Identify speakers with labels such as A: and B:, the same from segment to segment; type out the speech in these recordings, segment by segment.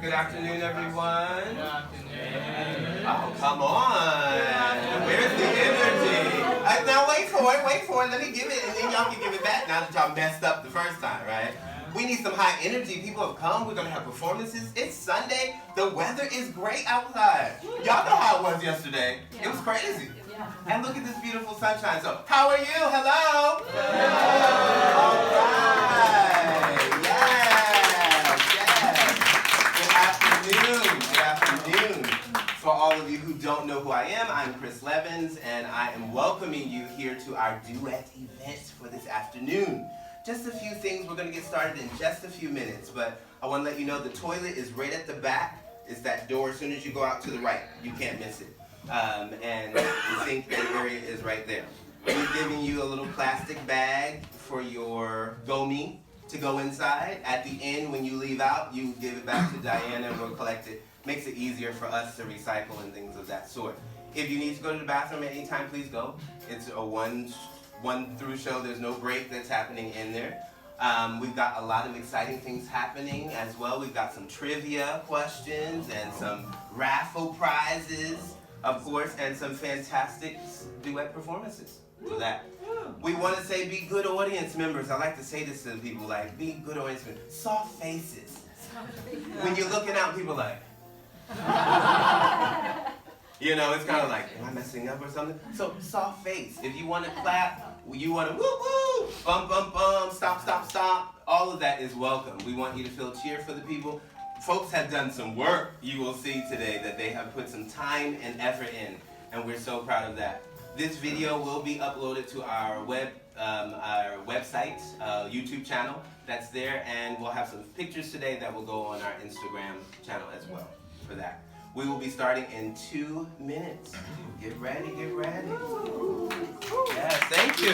A: Good afternoon, everyone.
B: Good afternoon.
A: Oh, come on. Where's the energy? Now wait for it. Let me give it, and then y'all can give it back now that y'all messed up the first time, right? We need some high energy. People have come. We're going to have performances. It's Sunday. The weather is great outside. Y'all know how it was yesterday. It was crazy. And look at this beautiful sunshine. So, how are you? Hello? All right. Yes. Good afternoon. For all of you who don't know who I am, I'm Chris Levins, and I am welcoming you here to our DUET event for this afternoon. Just a few things. We're going to get started in just a few minutes, but I want to let you know the toilet is right at the back. It's that door as soon as you go out to the right. You can't miss it. And the sink area is right there. We're giving you a little plastic bag for your GoMe to go inside. At the end, when you leave out, you give it back to Diana and we'll collect it. Makes it easier for us to recycle and things of that sort. If you need to go to the bathroom at any time, please go. It's a one through show. There's no break that's happening in there. We've got a lot of exciting things happening as well. We've got some trivia questions and some raffle prizes, of course, and some fantastic duet performances for that. We want to say be good audience members. I like to say this to people, like, be good audience members. Soft faces. When you're looking out, people are like, you know, it's kind of like, am I messing up or something? So, soft face. If you want to clap, you want to woo woo, bum bum bum, stop stop stop, all of that is welcome. We want you to feel cheer for the people. Folks have done some work, you will see today, that they have put some time and effort in, and we're so proud of that. This video will be uploaded to our website, YouTube channel that's there, and we'll have some pictures today that will go on our Instagram channel as well for that. We will be starting in 2 minutes. Get ready, get ready. Yes, thank you.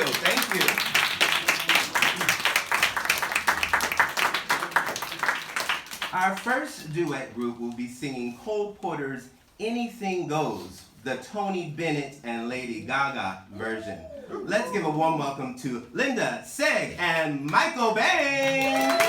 A: Our first duet group will be singing Cole Porter's Anything Goes, the Tony Bennett and Lady Gaga version. Let's give a warm welcome to Linda Seg and Michael Bain.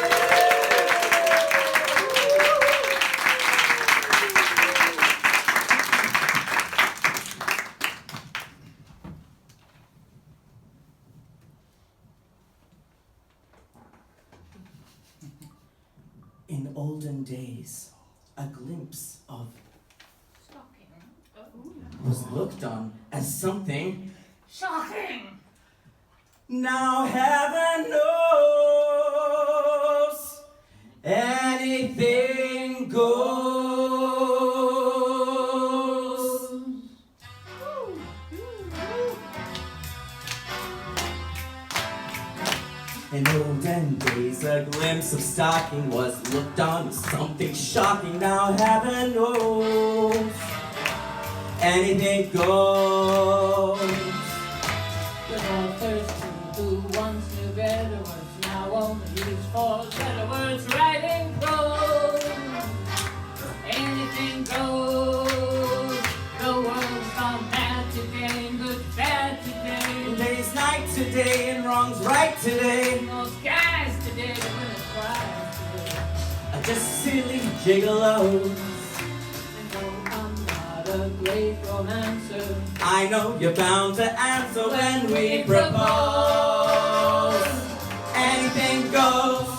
C: In olden days, a glimpse of was looked on as something
B: Shocking!
C: now heaven knows anything goes. In olden days, a glimpse of stocking was looked on as something shocking. Now heaven knows anything goes.
B: The authors who once knew better words now only use for better words. Writing prose, anything goes. The world's gone bad today, good bad today.
C: Day's night today and wrong's right today.
B: Those guys today, they're gonna cry today.
C: Are just silly gigolos.
B: A great romancer.
C: I know you're bound to answer when we propose. Anything goes.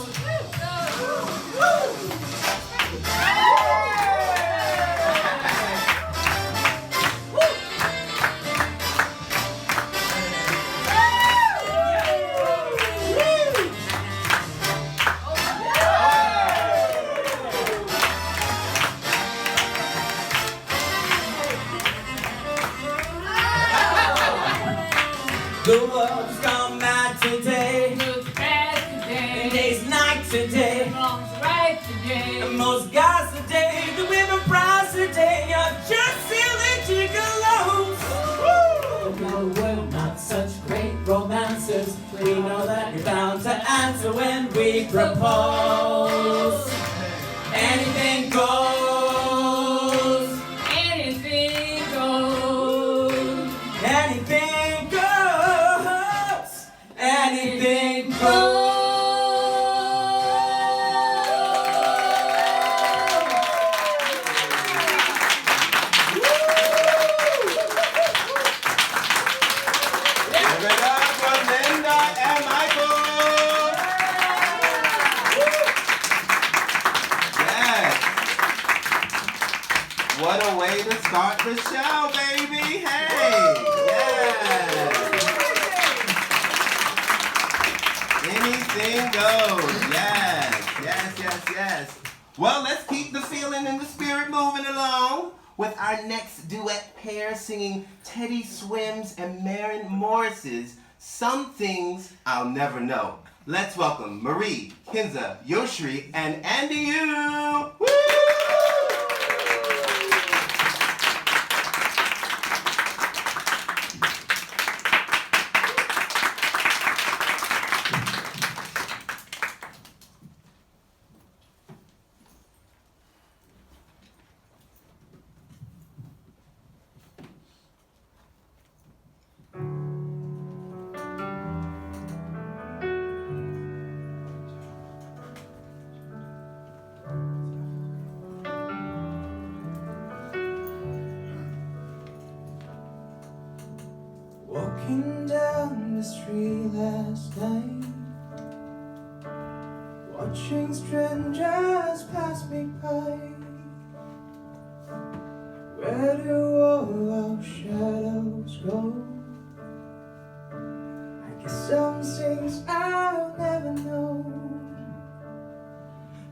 C: The world's gone mad today.
B: Looks bad today.
C: Day's night today.
B: Wrong's right today.
C: And most guys today, the women prize today, are just silly gigolos.
B: No, we're not such great romancers.
C: We know that you're bound to answer when we propose. Anything goes.
B: Anything goes.
C: Anything goes. Anything goes.
A: start the show, baby. Hey, yes. Anything goes. Yes. Well, let's keep the feeling and the spirit moving along with our next duet pair singing Teddy Swims and Maren Morris's Some Things I'll Never Know. Let's welcome Marie, Kinza, Yoshri, and Andy Yu. Woo!
C: Walking down the street last night, watching strangers pass me by. Where do all our shadows go? I guess some things I'll never know,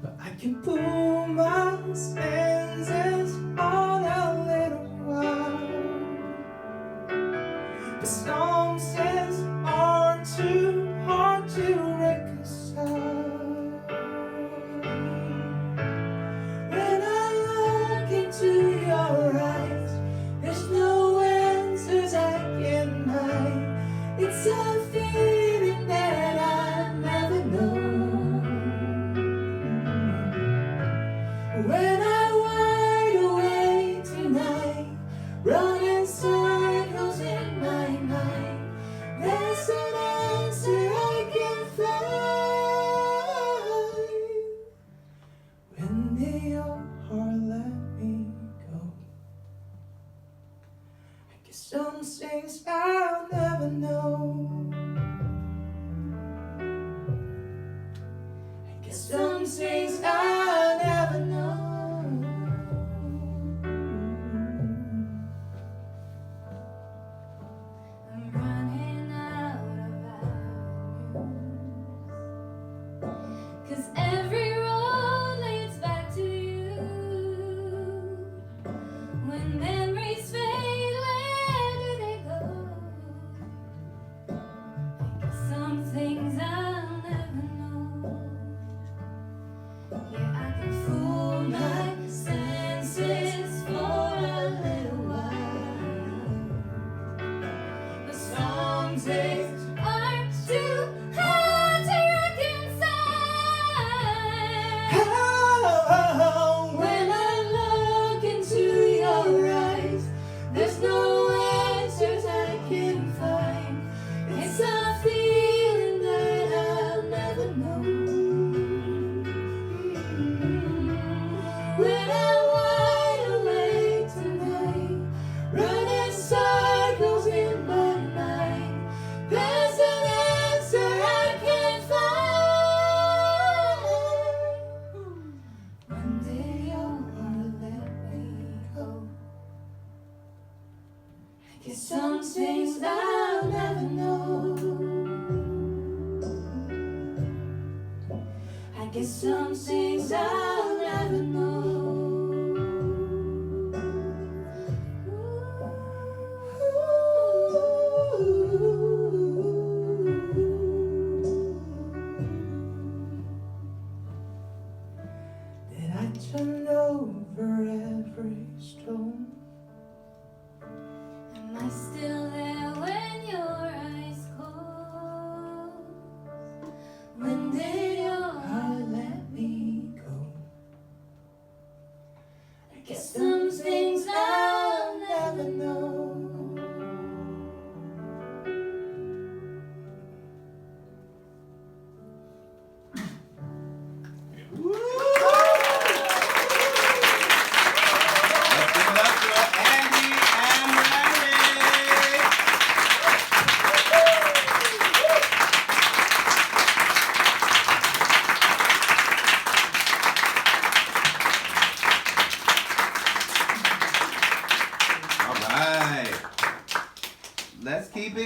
C: but I can pull my senses on a little while. The some things are too hard to reconcile. When I look into your eyes, there's no answers I can hide. It's a feeling that I never know. When I'm wide awake tonight, running circles in my mind, there's an answer I can find. When did your heart let me go? I guess some things I'll never know. I guess some things I'll never know.
D: I'm running out of avenues, 'cause every road leads back to you. When memories fade, where do they go? I guess some things I'll never know. Yeah, I can fool my senses for a little while, but some things are too hard to reconcile. When I look into your eyes, there's no answers I can find. It's a feeling that I'll never know. When I'm wide awake tonight, running circles in my mind, there's an answer I can find. When did your heart let me go? I guess some things I'll never know. I guess some things I'll never know.
C: Did I turn over every stone?
D: Am I still there when your eyes close? When did your heart let me
C: Go.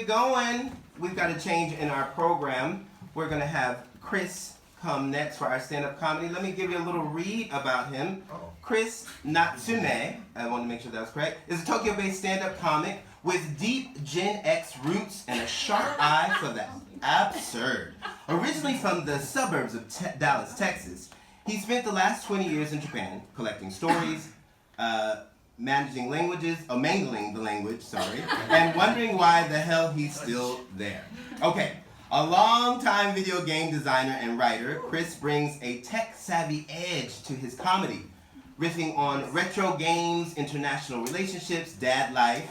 A: going. We've got a change in our program. We're going to have Chris come next for our stand-up comedy. Let me give you a little read about him. Chris Natsume, I want to make sure that was correct, is a Tokyo-based stand-up comic with deep Gen X roots and a sharp eye for the absurd. Originally from the suburbs of Dallas, Texas, he spent the last 20 years in Japan collecting stories, mangling the language, and wondering why the hell he's still there. Okay, a long-time video game designer and writer, Chris brings a tech-savvy edge to his comedy, riffing on retro games, international relationships, dad life,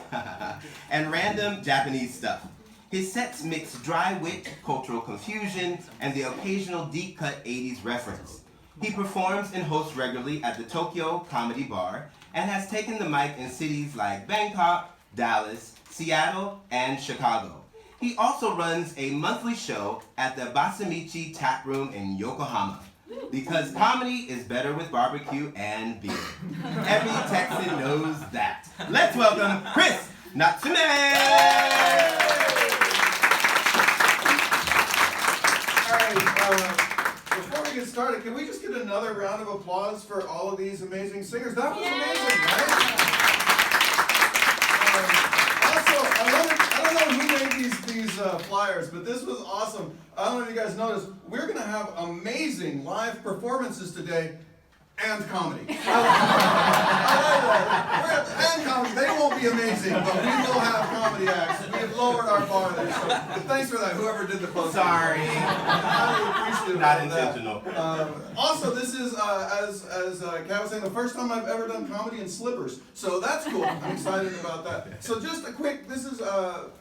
A: and random Japanese stuff. His sets mix dry wit, cultural confusion, and the occasional deep-cut 80s reference. He performs and hosts regularly at the Tokyo Comedy Bar and has taken the mic in cities like Bangkok, Dallas, Seattle, and Chicago. He also runs a monthly show at the Basamichi Tap Room in Yokohama. Because comedy is better with barbecue and beer. Every Texan knows that. Let's welcome Chris Natsume!
E: Alright, before we get started, can we just get another round of applause for all of these amazing singers? That was amazing, right? Also, I don't know who made these flyers, but this was awesome. I don't know if you guys noticed, we're going to have amazing live performances today and comedy. I like that. And comedy. They won't be amazing, but we will have comedy acts. We have lowered our bar there, so thanks for that, whoever did the post.
A: Sorry.
E: Highly appreciative.
A: Not
E: of that.
A: intentional.
E: Also, this is, as Kat was saying, the first time I've ever done comedy in slippers. So that's cool. I'm excited about that. So just a quick, this is,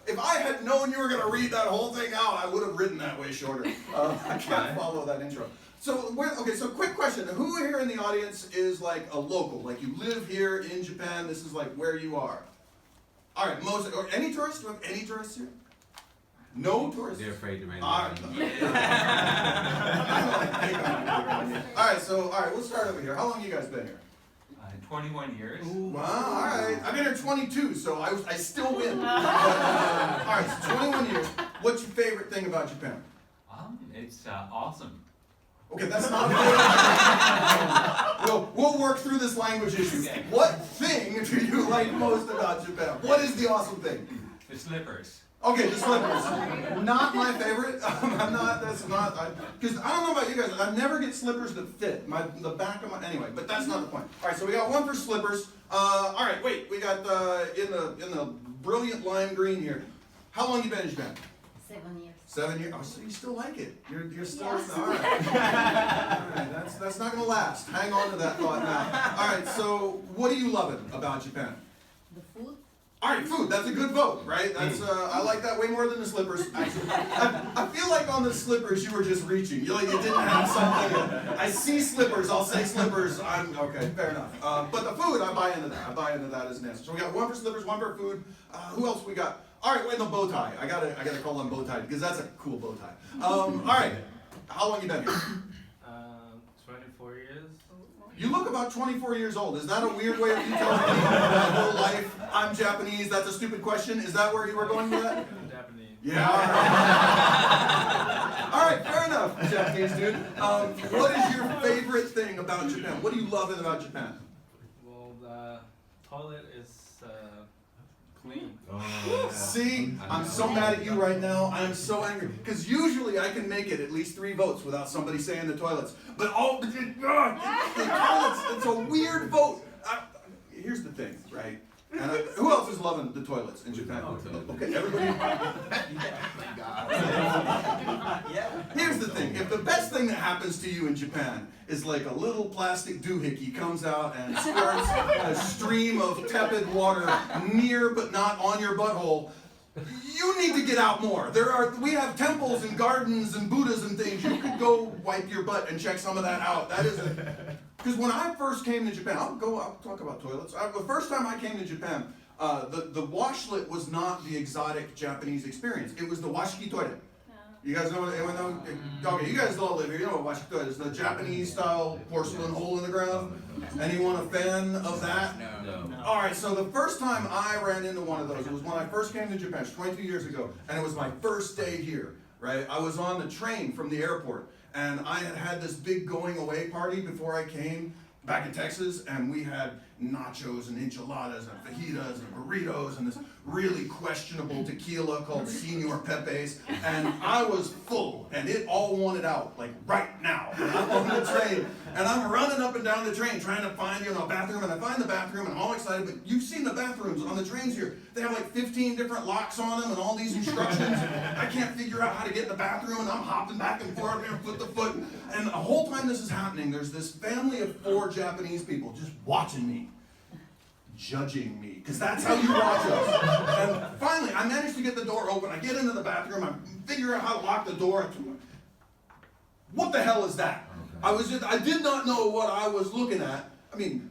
E: if I had known you were going to read that whole thing out, I would have written that way shorter. I can't follow that intro. So, so quick question. Who here in the audience is like a local? Like you live here in Japan, this is like where you are. All right, or any tourists? Do we have any tourists here? No tourists?
F: They're afraid to rain.
E: All right, we'll start over here. How long have you guys been here?
F: 21 years.
E: Wow, all right. I've been here 22, so I still win. All right, so 21 years. What's your favorite thing about Japan?
F: It's awesome.
E: Okay, that's not good. We'll work through this language issue.
F: Okay.
E: What thing do you like most about Japan? What is the awesome thing?
F: The slippers.
E: Okay, the slippers. Not my favorite. Because I don't know about you guys, I never get slippers that fit. The back of my, anyway, but that's not the point. All right, so we got one for slippers. All right, wait, we got in the brilliant lime green here. How long you been in Japan?
D: 7 years.
E: 7 years. Oh, so you still like it? You're still.
D: Yes.
E: All right. All right. That's not gonna last. Hang on to that thought now. All right. So, what are you loving about Japan?
D: The food?
E: All right, food. That's a good vote, right? That's I like that way more than the slippers. Actually, I feel like on the slippers you were just reaching. You didn't have something. I see slippers. I'll say slippers. I'm okay. Fair enough. But the food, I buy into that. I buy into that as an answer. So we got one for slippers, one for food. Who else we got? All right, wait, the bow tie. I gotta call them bow tie because that's a cool bow tie. All right, how long you been here?
G: 24 years.
E: You look about 24 years old. Is that a weird way of you telling me my whole life I'm Japanese? That's a stupid question. Is that where you were going with that?
G: I'm Japanese.
E: Yeah. All right, fair enough, Japanese dude. What is your favorite thing about Japan? What do you love about Japan?
G: Well, the toilet is clean.
E: See, I'm so mad at you right now. I am so angry. Because usually I can make it at least 3 votes without somebody saying the toilets. But the toilets, it's a weird vote. Here's the thing, right? And who else is loving the toilets in Japan? Okay, everybody. Here's the thing. If the best thing that happens to you in Japan is like a little plastic doohickey comes out and squirts a stream of tepid water near but not on your butthole, you need to get out more. We have temples and gardens and Buddhas and things. You could go wipe your butt and check some of that out. That is because when I first came to Japan, I'll talk about toilets. The first time I came to Japan, the washlet was not the exotic Japanese experience. It was the washiki toilet. You guys know what? Anyone know? Okay, you guys don't live here. You know what Washington is? The Japanese-style porcelain hole in the ground. Anyone a fan of that?
F: No.
E: All right, so the first time I ran into one of those, it was when I first came to Japan, 22 years ago, and it was my first day here, right? I was on the train from the airport, and I had this big going away party before I came back in Texas, and we had nachos and enchiladas and fajitas and burritos and this really questionable tequila called Senor Pepe's, and I was full, and it all wanted out, like right now. And I'm on the train, and I'm running up and down the train trying to find, a bathroom, and I find the bathroom, and I'm all excited, but you've seen the bathrooms on the trains here. They have like 15 different locks on them and all these instructions. I can't figure out how to get in the bathroom, and I'm hopping back and forth here, foot to foot, and the whole time this is happening, there's this family of 4 Japanese people just watching me, judging me, because that's how you watch us. And finally, I managed to get the door open. I get into the bathroom. I figure out how to lock the door. What the hell is that? I did not know what I was looking at. I mean,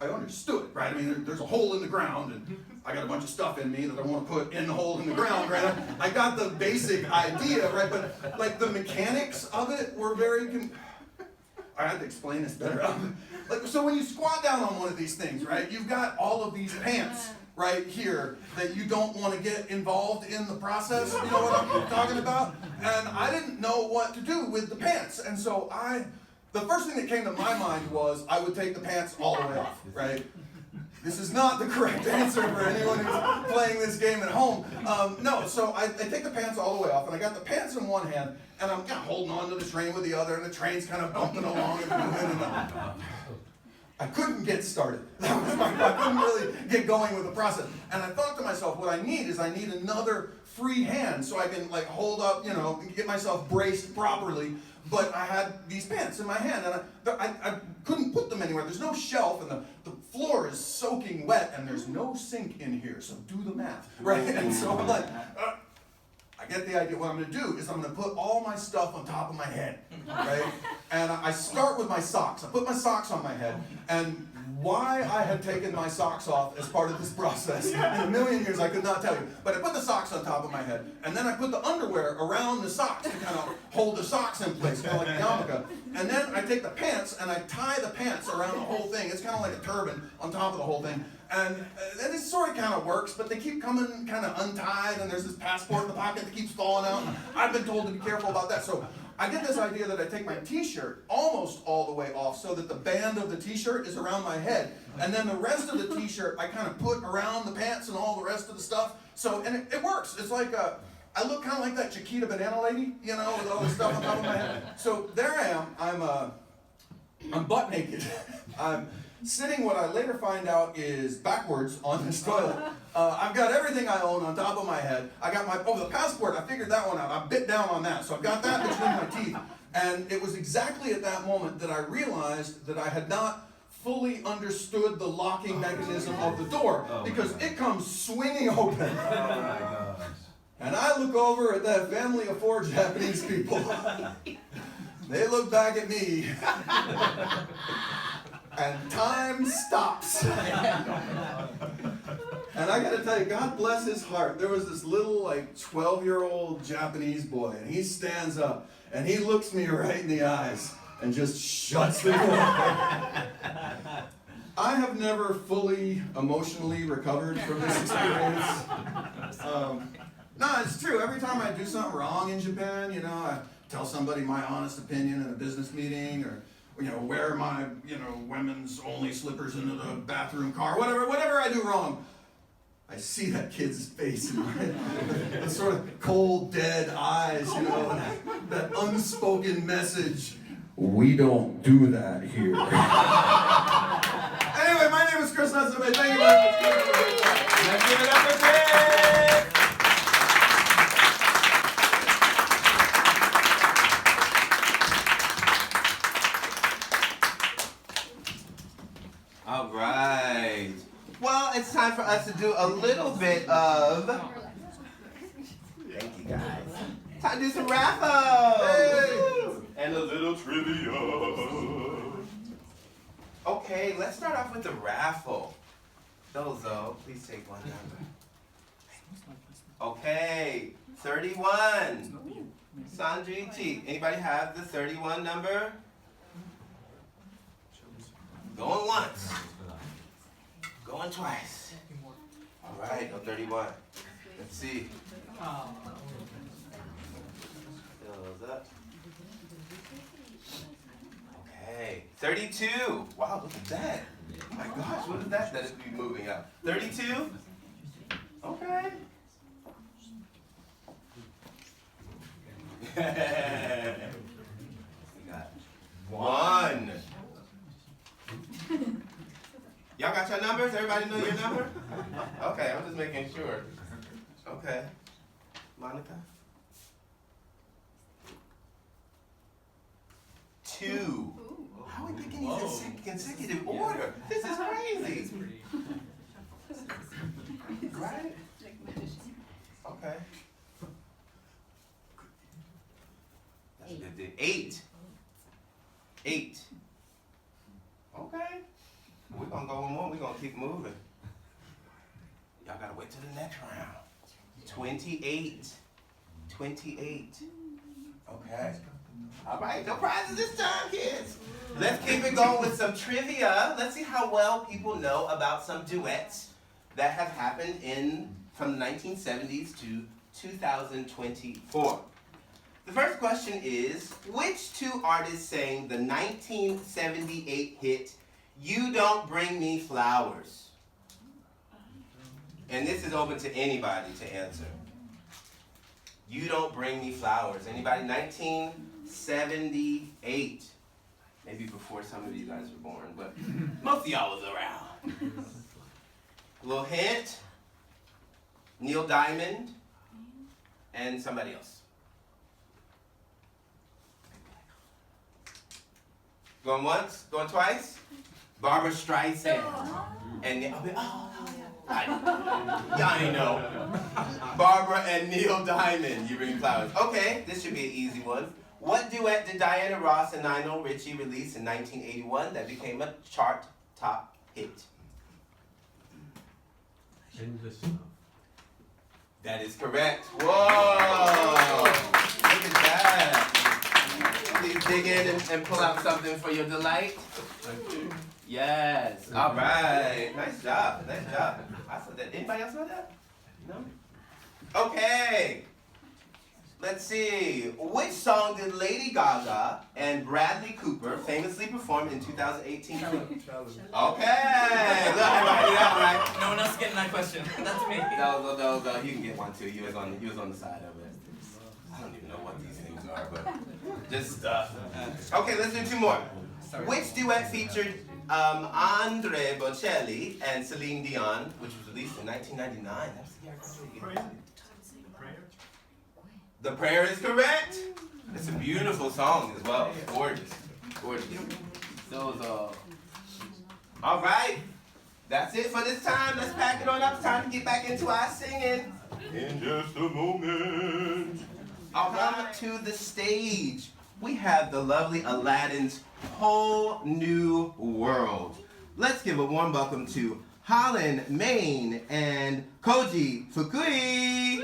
E: I understood, right? I mean, there's a hole in the ground, and I got a bunch of stuff in me that I want to put in the hole in the ground, right? I got the basic idea, right? But like the mechanics of it were very. I had to explain this better. So when you squat down on one of these things, right, you've got all of these pants right here that you don't want to get involved in the process. You know what I'm talking about? And I didn't know what to do with the pants. And so the first thing that came to my mind was I would take the pants all the way off, right? This is not the correct answer for anyone who's playing this game at home. No, so I take the pants all the way off, and I got the pants in one hand, and I'm kind of holding on to the train with the other, and the train's kind of bumping along and moving, and I couldn't get started. That was I couldn't really get going with the process. And I thought to myself, what I need another free hand so I can like hold up, get myself braced properly. But I had these pants in my hand, and I couldn't put them anywhere. There's no shelf, and the floor is soaking wet, and there's no sink in here, so do the math, right? And so I'm like, I get the idea. What I'm going to do is I'm going to put all my stuff on top of my head, right? And I start with my socks. I put my socks on my head, and why I had taken my socks off as part of this process, in a million years I could not tell you. But I put the socks on top of my head, and then I put the underwear around the socks to kind of hold the socks in place, kind of like a yarmulke. And then I take the pants, and I tie the pants around the whole thing. It's kind of like a turban on top of the whole thing. And it sort of kind of works, but they keep coming kind of untied, and there's this passport in the pocket that keeps falling out. I've been told to be careful about that. So I get this idea that I take my t-shirt almost all the way off so that the band of the t-shirt is around my head. And then the rest of the t-shirt I kind of put around the pants and all the rest of the stuff. So, and it works. It's like I look kind of like that Chiquita banana lady, with all the stuff on top of my head. So there I am. I'm butt naked. I'm sitting what I later find out is backwards on this toilet. I've got everything I own on top of my head. I got the passport, I figured that one out. I bit down on that, so I've got that between my teeth. And it was exactly at that moment that I realized that I had not fully understood the locking mechanism of the door, because it comes swinging open.
H: Oh my gosh.
E: And I look over at that family of 4 Japanese people. They look back at me. And time stops. And I gotta tell you, God bless his heart. There was this little 12-year-old Japanese boy, and he stands up and he looks me right in the eyes and just shuts the door. I have never fully emotionally recovered from this experience. No, it's true. Every time I do something wrong in Japan, I tell somebody my honest opinion in a business meeting, or wear my, women's only slippers into the bathroom car, whatever I do wrong. I see that kid's face, the sort of cold, dead eyes, and that unspoken message. We don't do that here. Anyway, my name is Chris Natsume. Thank you very much.
F: Let's give it up for Chris!
A: All right. Well, it's time for us to do a little bit of. Thank you, guys. Time to do some raffles.
E: Hey.
A: And a little trivia. Okay, let's start off with the raffle. Dozo, please take one number. Okay, 31. Sandri T. Anybody have the 31 number? Going once. Going twice. All right, no 31. Let's see. Fills up. Okay, 32. Wow, look at that. Oh my gosh, what is that that is be moving up? 32? Okay. We got 1. Y'all got your numbers? Everybody know your number? Okay, I'm just making sure. Okay. Monica? 2. How are we picking these in consecutive order? This is crazy. Right? Okay. That's a good thing. 8. 8. Okay. We're gonna go one more. We're gonna keep moving. Y'all gotta wait till the next round. 28. 28. Okay. All right, no prizes this time, kids. Let's keep it going with some trivia. Let's see how well people know about some duets that have happened from the 1970s to 2024. The first question is, which 2 artists sang the 1978 hit, You Don't Bring Me Flowers? And this is open to anybody to answer. You Don't Bring Me Flowers. Anybody? 1978. Maybe before some of you guys were born, but most of y'all was around. A little hint. Neil Diamond and somebody else. Going once? Going twice? Barbara Streisand. And y'all ain't know. Barbara and Neil Diamond, You Bring Flowers. Okay, this should be an easy one. What duet did Diana Ross and Lionel Richie release in 1981 that became a chart top hit?
F: Endless Love.
A: That is correct. Whoa! Look at that. Please dig in and pull out something for your delight. Yes. All right. Nice job. Nice job. I saw that. Anybody else know that? No? Okay. Let's see. Which song did Lady Gaga and Bradley Cooper famously perform in 2018? Okay. Look, everybody did that one, right?
C: No one else getting that question. That's me.
A: No, you can get one too. He was on the side of it. I don't even know what these things are, but just stuff. Okay, let's do 2 more. Which duet featured Andre Bocelli and Celine Dion, which was released in 1999? That's the year I graduated. The Prayer is correct. It's a beautiful song as well. It's gorgeous. Gorgeous. All right. That's it for this time. Let's pack it on up. It's time to get back into our singing. In just a moment. I'll come to the stage. We have the lovely Aladdin's Whole New World. Let's give a warm welcome to Holland, Maine, and Koji Fukui.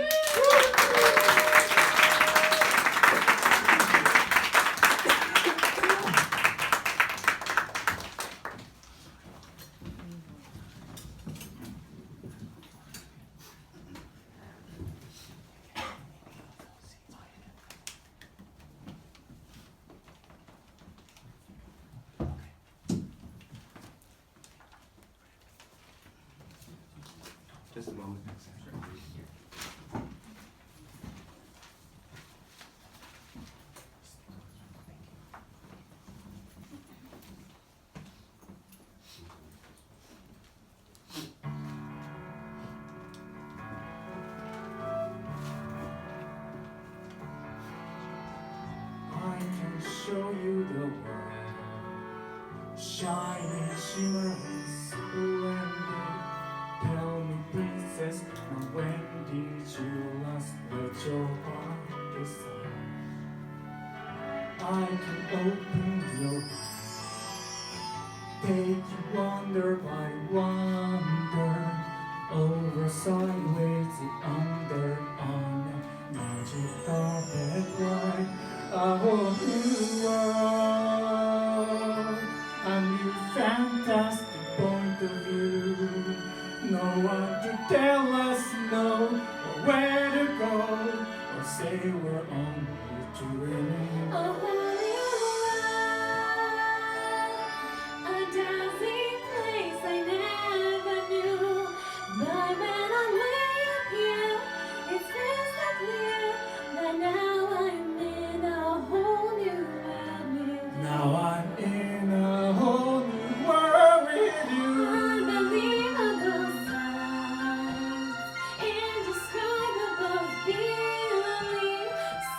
A: Just a moment.
C: I can show you the world, shining, shimmering, splendid. Tell me, princess, now when did you last let your heart decide? I can open your eyes, take you wonder by wonder, over, sideways, and under, on. Now
B: magical red wine, a whole new world, a new fantastic point of view. No one to tell us no, or where to go, or say we're only dreaming.
D: A whole new world, a dazzling place I never knew. But when I'm with you, it's crystal clear that now I'm in a whole new world with you.
B: Now I'm in a whole new world with you.
D: Unbelievable sights, indescribable feeling,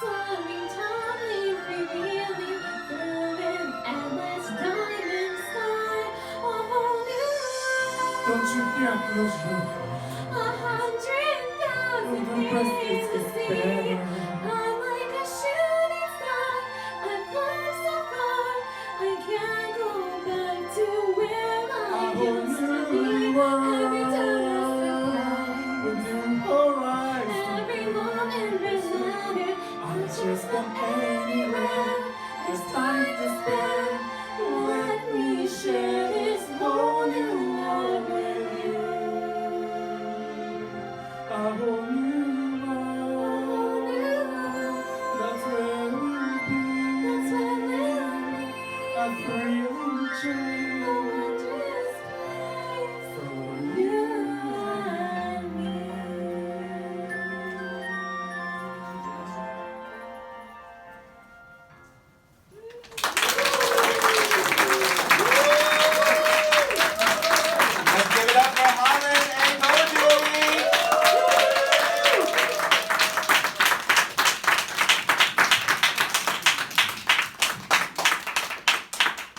D: soaring, tumbling, revealing, through an endless diamond sky. A whole new world.
B: Don't you dare close your eyes.
D: 100,000
B: Don't press
D: things to
B: it's
D: see.
B: better.
D: I'm like a shooting star. I fly so far. I can't go back to where I used to be. Every time I surprise,
B: With new horizons.
D: every moment resounded.
B: I'll just go anywhere. There's time to spare. Let me share this whole new world with you. A whole new world. That's where we'll be.
D: That's where we'll be.
B: A thrilling change
D: A wondrous place
B: for
D: you
B: you.
D: and me.
A: Let's give it up for hollering and poetry.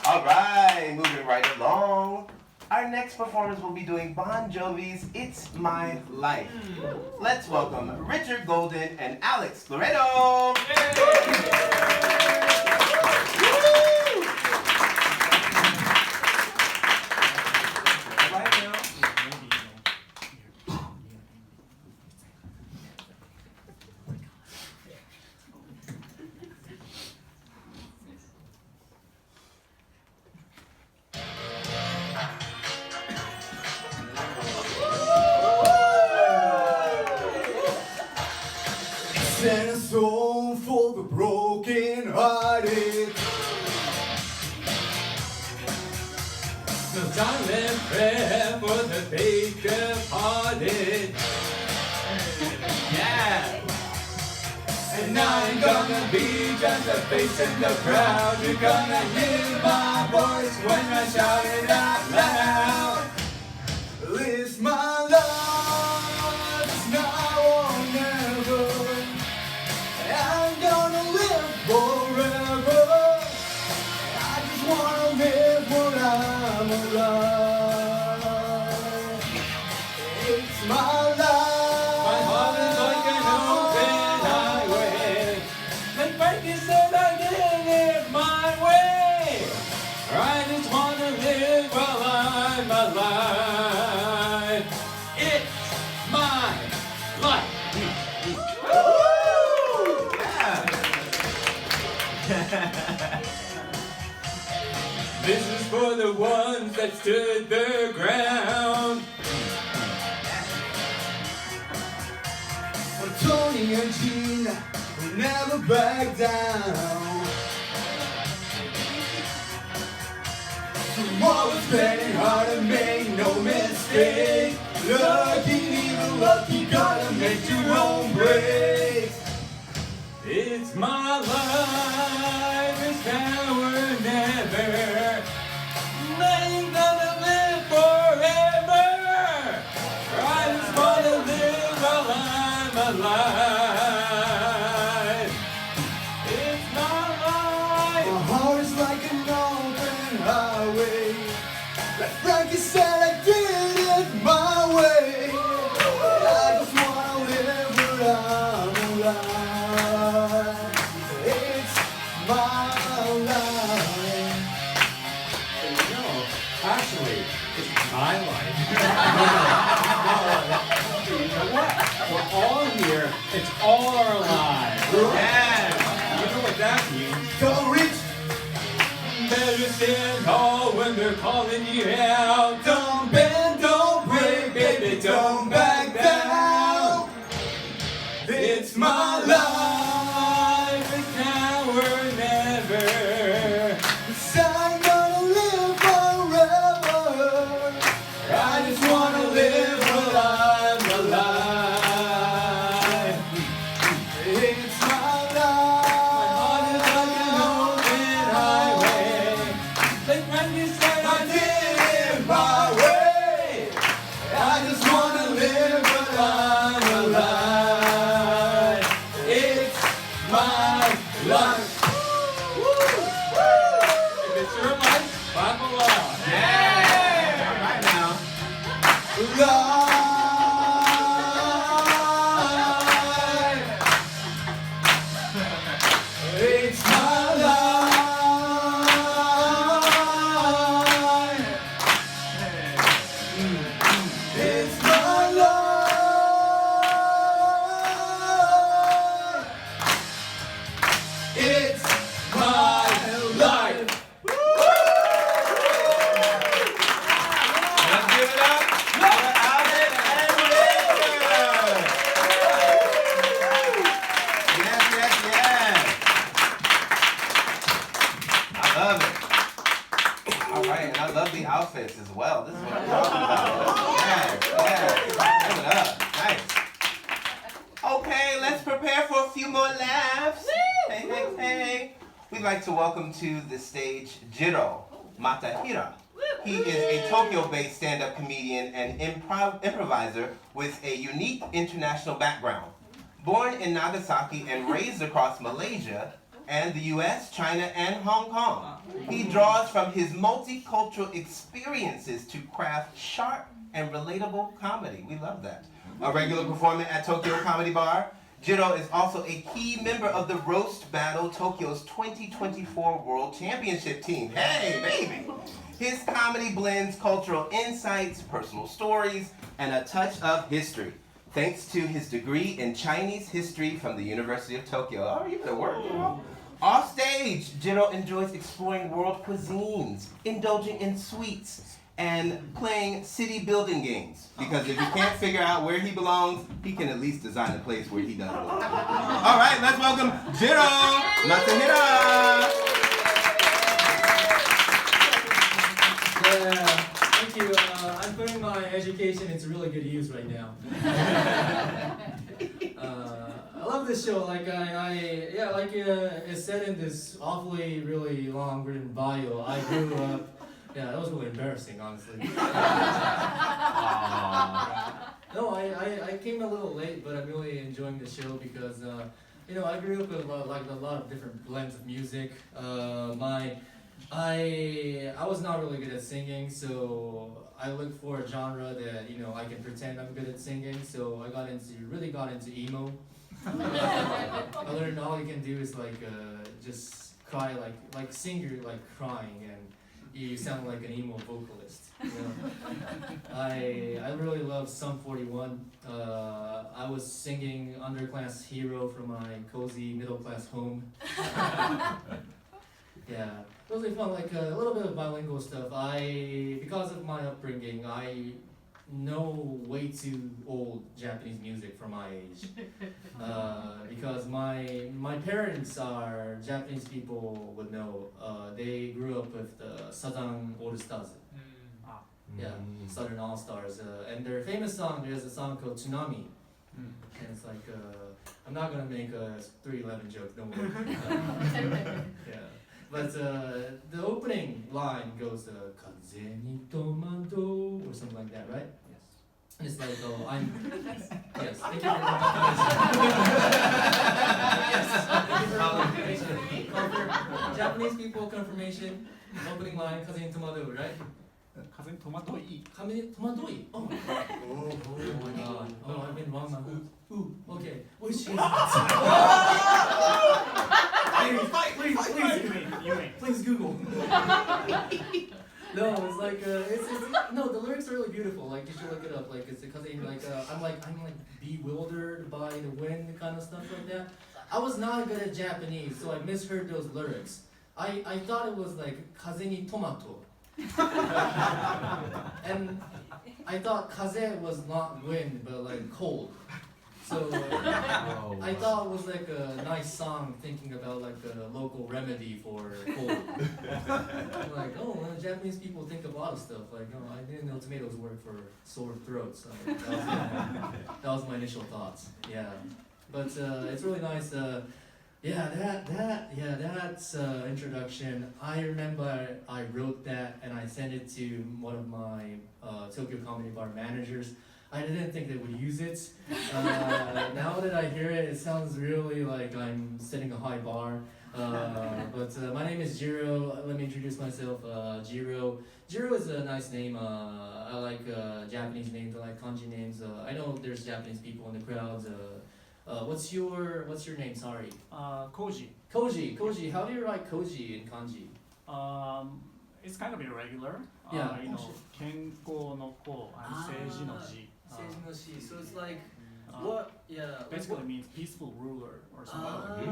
A: All right, moving right along. Our next performers will be doing Bon Jovi's "It's My Life." Let's welcome Richard Golden and Alex Loretto. All right, now.
C: Send a song for the broken hearted.
F: No silent prayer for the faint-hearted. Yeah. And I'm gonna be just a face in the crowd. You're gonna hear my voice when I shout it out loud.
C: It's my life, it's now or never. I'm gonna live forever. I just wanna live when I'm alive. It's my life.
F: My heart is like an open highway. Like Frankie said, I did it my way. I just wanna live while I'm alive. It's my life. This is for the ones that stood their ground.
C: For Tony and Gina, who never back down. Tomorrow's getting hard to make no mistake. Lucky, even lucky, gotta make your own break.
F: It's my life, it's now or never. I ain't gonna live forever. I just wanna live while I'm alive. It's my life.
C: My heart is like an open highway. Like Frankie said, I did it my way. I just wanna live when I'm alive. It's my life.
F: No, actually, it's my life. You know what? We're all here It's all our lives.
A: Yeah.
F: You know what that means?
A: Don't reach.
F: Better stand tall when they're calling you out. Don't bend, don't break, baby, don't back down. It's my life, it's now or never. 'Cause I'm gonna live forever. I just wanna live while I'm alive. It's my life. My heart is like an open highway. Like when you said I did my way. I just wanna live while I'm alive. It's my life. If it's your life, clap along.
A: Yeah. All right now.
F: Life. It's my life. It's my life. It's my life.
A: Let's give it up for Alvin and Liz. Yes, yes, yes. I love it. All right, and I love the outfits as well. This is what I'm talking about. Yes, yes. Give it up. Nice. Okay, let's prepare for a few more laughs. Hey, hey, hey. We'd like to welcome to the stage Jiro Matahira. He is a Tokyo-based stand-up comedian and improviser with a unique international background. Born in Nagasaki and raised across Malaysia and the US, China, and Hong Kong. He draws from his multicultural experiences to craft sharp and relatable comedy. We love that. A regular performer at Tokyo Comedy Bar, Jiro is also a key member of the Roast Battle Tokyo's 2024 World Championship team. Hey, baby! His comedy blends cultural insights, personal stories, and a touch of history. Thanks to his degree in Chinese history from the University of Tokyo. Oh, you better work, you know. Off stage, Jiro enjoys exploring world cuisines, indulging in sweets, and playing city building games. Because if you can't figure out where he belongs, he can at least design a place where he does belong. All right, let's welcome Jiro Matsuhira.
H: Yeah, thank you. I'm putting my education into really good use right now. I love this show. Like it said in this awfully really long written bio. I grew up. Yeah, that was really embarrassing, honestly. No, I came a little late, but I'm really enjoying the show because I grew up with a lot of different blends of music. I was not really good at singing, so I looked for a genre that I can pretend I'm good at singing. So I really got into emo. I learned all you can do is just cry like sing you're like crying and you sound like an emo vocalist. I really love Sum 41. I was singing Underclass Hero from my cozy middle class home. Yeah, it was really fun, like a little bit of bilingual stuff. Because of my upbringing, I know way too old Japanese music for my age. Because my parents are Japanese people would know. They grew up with the Southern All Stars. Yeah, Southern All Stars. And their famous song, there's a song called Tsunami. And it's like, I'm not gonna make a 311 joke, don't worry. Yeah. But the opening line goes, Kaze ni tomado, or something like that, right? Yes. And it's like, oh, I'm... Yes, thank you for the confirmation. Yes, Japanese people, confirmation, opening line, Kaze ni tomado, right?
B: Kaze ni tomatoi.
H: Kaze ni tomatoi. Oh my god. Oh, I've been wrong now. Ooh, okay. Which is it? Please Google. No, it's like no. The lyrics are really beautiful. Like you should look it up. Like it's because I'm like bewildered by the wind, kind of stuff like that. I was not good at Japanese, so I misheard those lyrics. I thought it was like kaze ni tomato, and I thought kaze was not wind but like cold. So I thought it was like a nice song, thinking about like a local remedy for cold. I'm like, oh, well, Japanese people think of a lot of stuff. Like, no, I didn't know tomatoes work for sore throats. That was my initial thoughts. Yeah, but it's really nice. That's introduction. I remember I wrote that and I sent it to one of my Tokyo Comedy Bar managers. I didn't think they would use it. Now that I hear it, it sounds really like I'm setting a high bar. But my name is Jiro. Let me introduce myself. Jiro. Jiro is a nice name. I like Japanese names. I like kanji names. I know there's Japanese people in the crowds. What's your name? Sorry.
I: Koji.
H: Koji. How do you write koji in kanji?
I: It's kind of irregular.
H: Yeah.
I: Kenko no ko and seiji no ji.
H: Seiji no shi. So it's like
I: Uh,
H: what? Yeah.
I: Basically means peaceful ruler or something.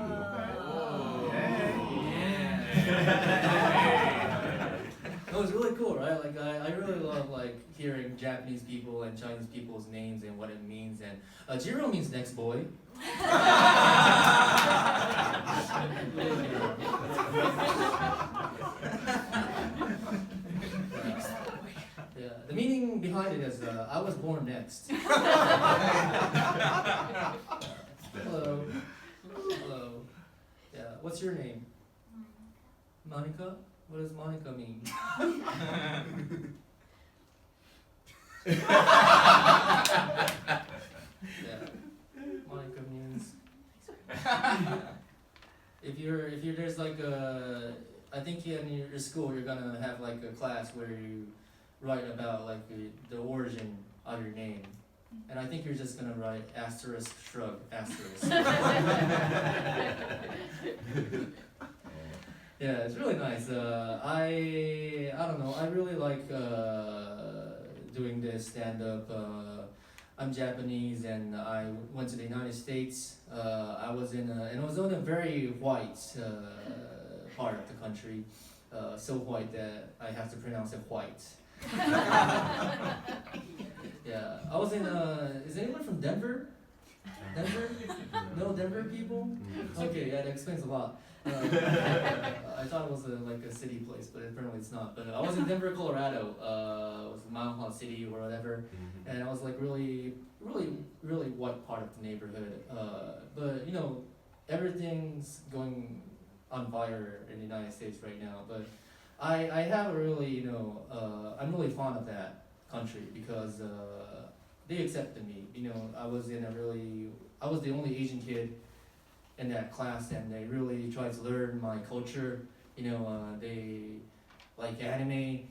H: No, it's really cool, right? Like I really love like hearing Japanese people and Chinese people's names and what it means. And Jiro means next boy. Yeah, the meaning behind it is I was born next. Hello. Hello. Yeah, what's your name? Monica? What does Monica mean? Yeah. Monica means if you're there's like a I think in your school you're gonna have like a class where you write about like the origin of your name. And I think you're just gonna write asterisk shrug asterisk. Yeah, it's really nice. I don't know. I really like doing this stand up. I'm Japanese and I went to the United States. I was in a very white part of the country, so white that I have to pronounce it white. Yeah, I was in. Is anyone from Denver? Denver? No Denver people? Okay, yeah, that explains a lot. I thought it was like a city place, but apparently it's not. But I was in Denver, Colorado. It was Mile High City or whatever, and I was like really white part of the neighborhood. But you know, everything's going on fire in the United States right now. But I have a really I'm really fond of that country because they accepted me. You know, I was the only Asian kid in that class, and they really tried to learn my culture. You know, they like anime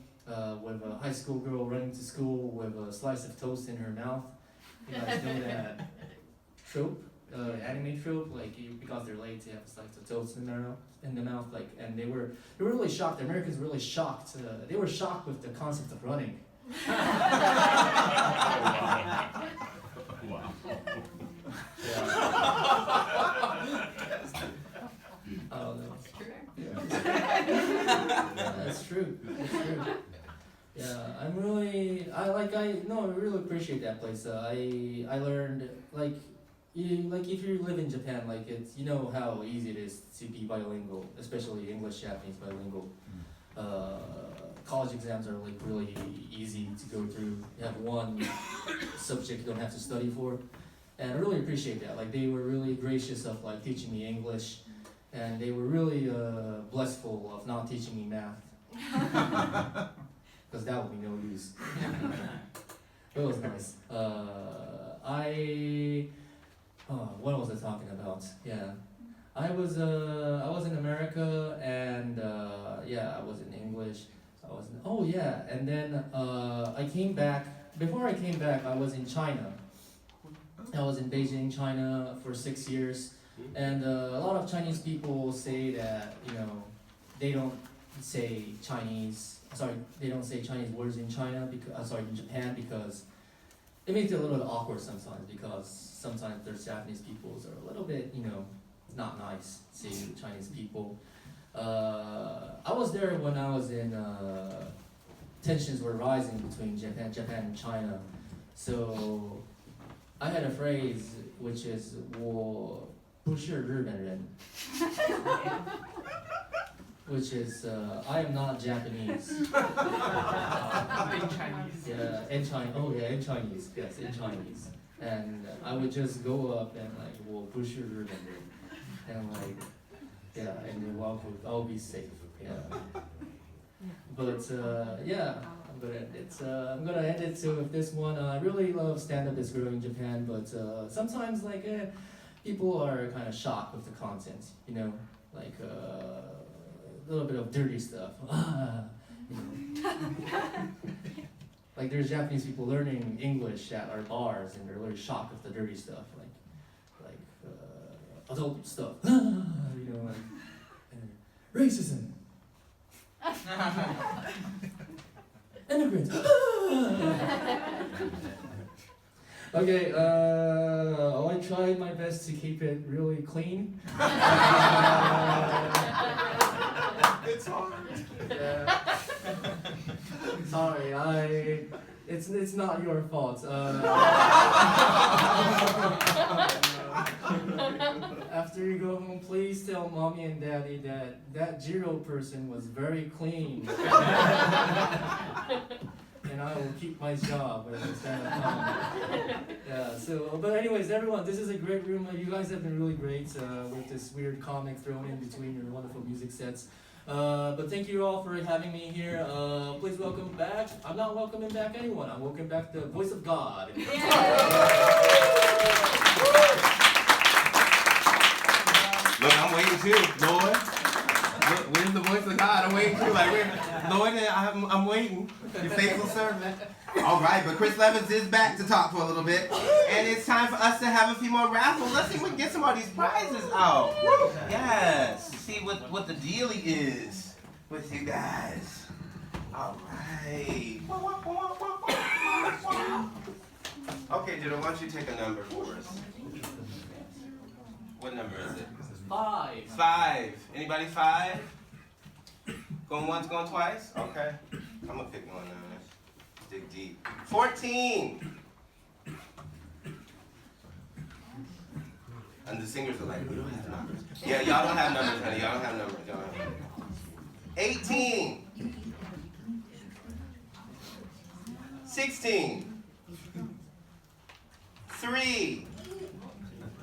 H: with a high school girl running to school with a slice of toast in her mouth. You guys know that trope, anime trope, like because they're late, they have a slice of toast in the mouth, like, and they were really shocked. The Americans were really shocked. They were shocked with the concept of running.
F: Wow.
H: I don't know. That's true. That's true. Yeah, I really appreciate that place. I learned like if you live in Japan, like it's how easy it is to be bilingual, especially English Japanese bilingual. College exams are like really easy to go through. You have one subject you don't have to study for, and I really appreciate that. Like they were really gracious of like teaching me English, and they were really blissful of not teaching me math, because that would be no use. It was nice. What was I talking about? Yeah, I was in America, and I was in English. And then I came back. Before I came back, I was in China. I was in Beijing, China for 6 years, and a lot of Chinese people say that they say Chinese. Sorry, they don't say Chinese words in China because in Japan because it makes it a little awkward sometimes because sometimes there's Japanese people are a little bit not nice to Chinese people. I was there when I was in tensions were rising between Japan and China, so I had a phrase which is 我不是日本人 which is I am not Japanese.
I: In Chinese.
H: Yeah, in Chinese. Oh yeah, in Chinese. Yes, in Chinese. And I would just go up and like 我不是日本人 and like yeah, and then I'll be safe. Yeah. But yeah, I'm gonna end it so with this one. I really love stand-up is growing in Japan, but sometimes like people are kind of shocked with the content, like a little bit of dirty stuff. Like there's Japanese people learning English at our bars, and they're really shocked with the dirty stuff, like adult stuff, like racism. Immigrants. Okay, I tried my best to keep it really clean.
E: It's hard.
H: Yeah. Sorry, it's not your fault. After you go home, please tell mommy and daddy that Jiro person was very clean. And I will keep my job when it's time to come. Yeah, so, but anyways, everyone, this is a great room. You guys have been really great with this weird comic thrown in between your wonderful music sets. But thank you all for having me here. Please welcome back. I'm not welcoming back anyone. I'm welcoming back the voice of God.
A: Look, I'm waiting too, Lord. Where's the voice of God? I'm waiting too. Like, Lord, I'm waiting. Your faithful servant. All right, but Chris Levins is back to talk for a little bit, and it's time for us to have a few more raffles. Let's see if we can get some of these prizes out. Yes. See what the dealie is with you guys. All right. Okay, Jill, why don't you take a number for us? What number is it?
H: 5.
A: 5. Anybody 5? Going once, going twice? Okay. I'm gonna pick one now. Dig deep. 14. And the singers are like, we don't have numbers. Yeah, y'all don't have numbers, honey. Y'all don't have numbers. Y'all don't have numbers. 18. 16. 3.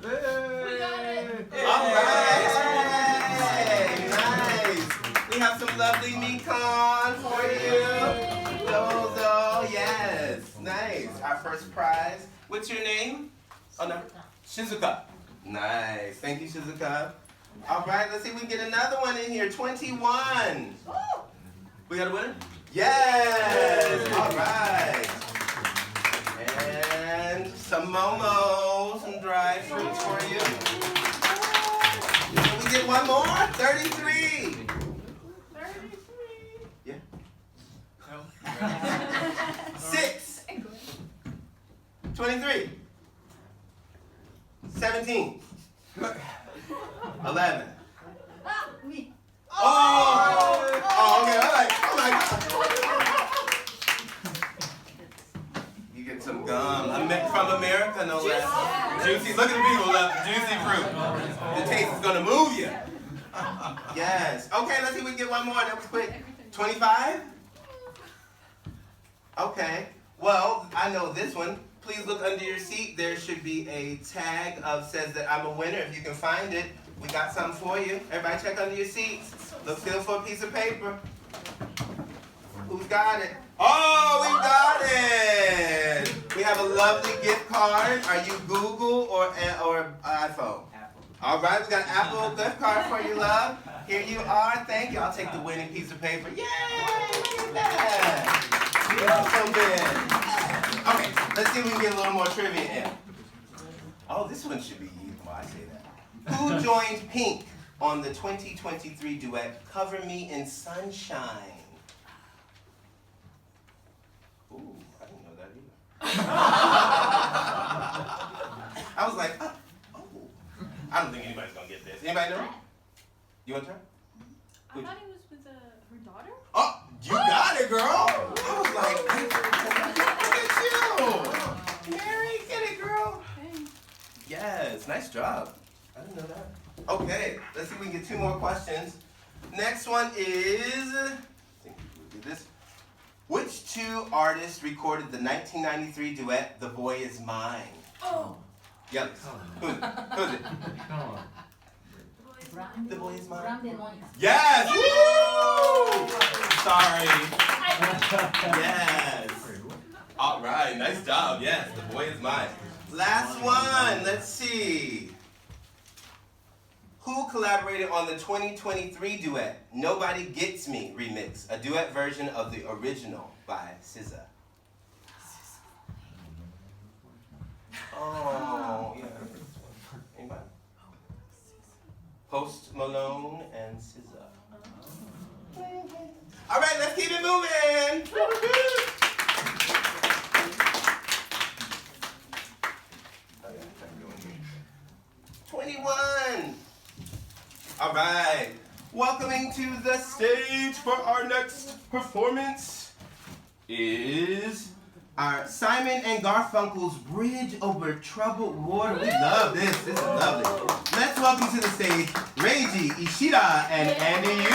D: We got it.
A: All right. Nice. We have some lovely Mekon for you. Dozo, yes. Nice. Our first prize. What's your name? Oh, no. Shizuka. Nice. Thank you, Shizuka. All right, let's see if we can get another one in here. 21. We got a winner? Yes. All right. And some momo, some dried fruits for you. Can we get one more? 33. 33. Yeah. No. 6. 23. 17. 11.
D: Me.
A: Oh, okay. I'm like, oh my God. You get some gum from America, no less. Juicy. Look at the people, love juicy fruit. The taste is gonna move you. Yes. Okay, let's see if we can get one more. That was quick. 25. Okay. Well, I know this one. Please look under your seat. There should be a tag says that I'm a winner. If you can find it, we got something for you. Everybody check under your seats. Look, feel for a piece of paper. Who's got it? Oh, we got it! We have a lovely gift card. Are you Google or iPhone? Apple. All right, we got an Apple gift card for you, love. Here you are. Thank you. I'll take the winning piece of paper. Yay! Look at that. So good. Okay, let's see if we can get a little more trivia in. Oh, this one should be easy. Well, I say that. Who joined Pink? on the 2023 duet Cover Me in Sunshine? Ooh, I didn't know that either. I was like, oh. I don't think anybody's gonna get this. Anybody know? You want to try?
D: I thought it was with her daughter.
A: Oh, you got it, girl. I was like, look at you. Mary, get it, girl.
D: Thanks.
A: Yes, nice job. I didn't know that. Okay, let's see if we can get 2 more questions. Next one is, I think we'll do this. Which 2 artists recorded the 1993 duet The Boy Is Mine?
D: Oh.
A: Yes. Who's it? Who's it?
I: Come on.
A: The Boy Is Mine.
J: Grande Monica.
A: Yes! Woo! Sorry. Yes. All right, nice job. Yes, The Boy Is Mine. Last one, let's see. Who collaborated on the 2023 duet Nobody Gets Me remix, a duet version of the original by SZA? Oh, yeah. Anybody? Post Malone and SZA. All right, let's keep it moving. 21. All right. Welcoming to the stage for our next performance is our Simon and Garfunkel's Bridge Over Troubled Water. We love this. This is lovely. Let's welcome to the stage Reiji Ishida and Andy Yu.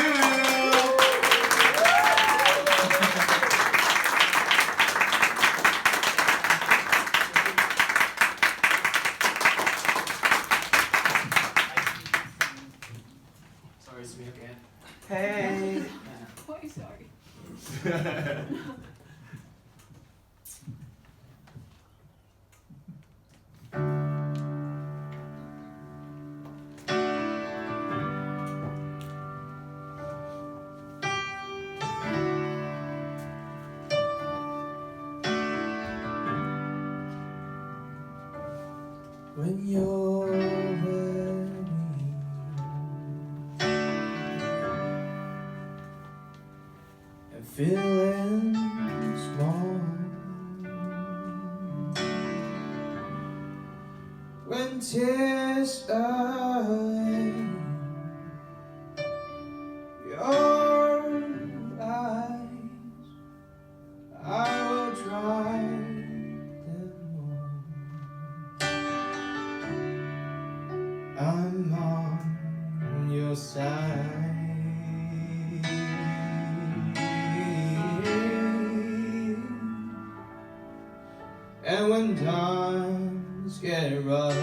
G: Sorry, it's me again.
A: Hey.
D: Why are you sorry?
C: When you're ready and feeling small, when tears are your eyes, I will dry them all. I'm on your side. And when times get rough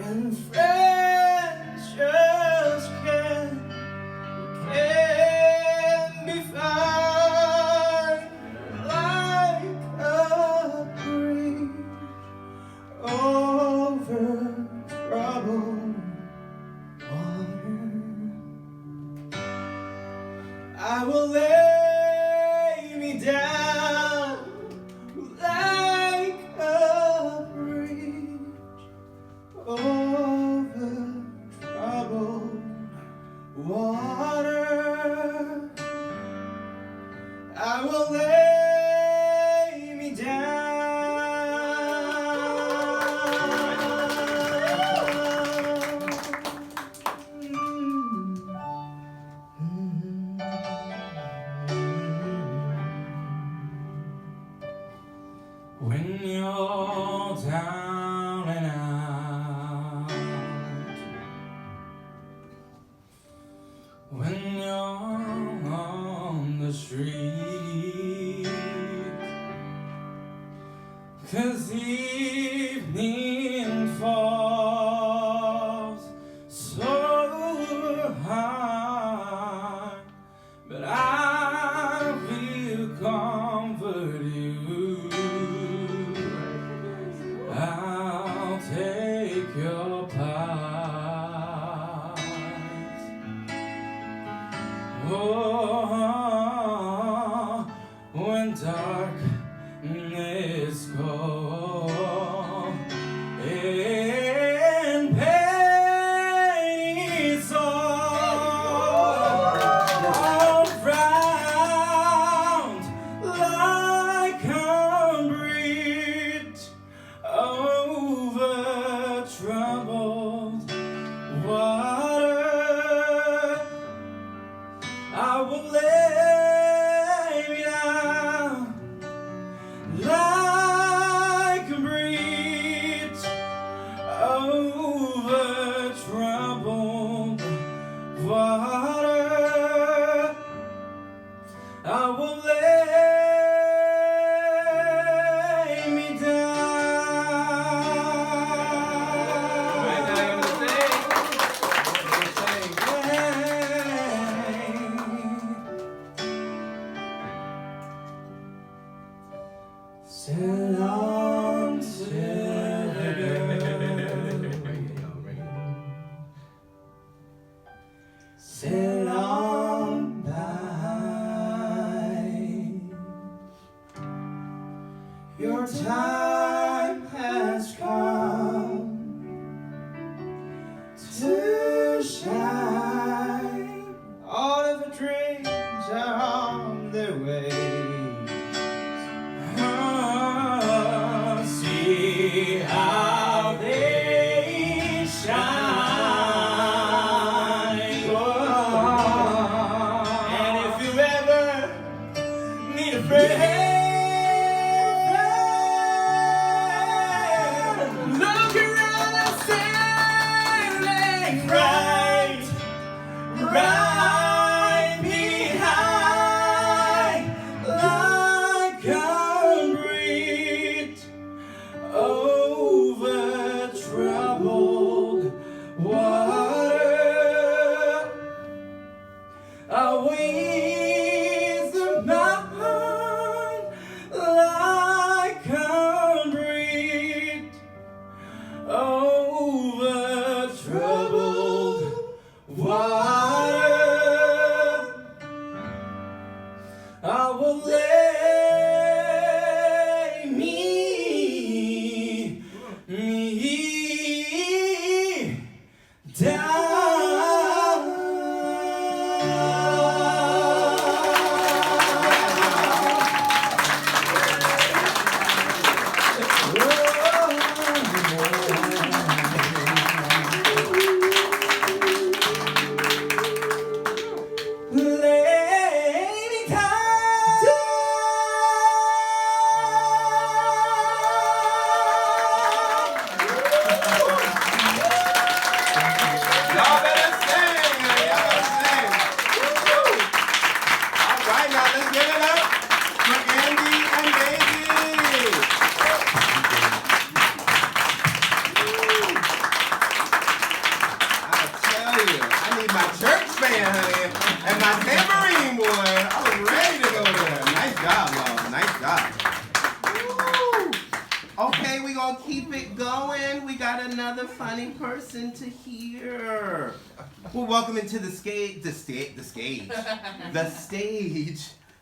C: and friends just can't be found, like a bridge over troubled water, I will lay me down like a bridge over troubled water. I will lay me down. When you're down and out, when you're on the street, 'cause evening falls so hard, but I will comfort you. I'll take your part. Oh, when darkness comes and sail on by. Your time has come to shine. All of the dreams are on their way. See how they shine. And if you ever need a friend, look around and sailing right behind, like concrete over troubled water. Our wings are bound like concrete over troubled water. I will lay me down.
A: Y'all better sing. Y'all better sing. Woo. All right, now let's give it up for Andy and Daisy. I tell you, I need my church band, honey, and my tambourine boy. I was ready to go there. Nice job, y'all. Nice job. Woo. Okay, we gonna keep it going. We got another funny person to hear. Well, welcome into the stage,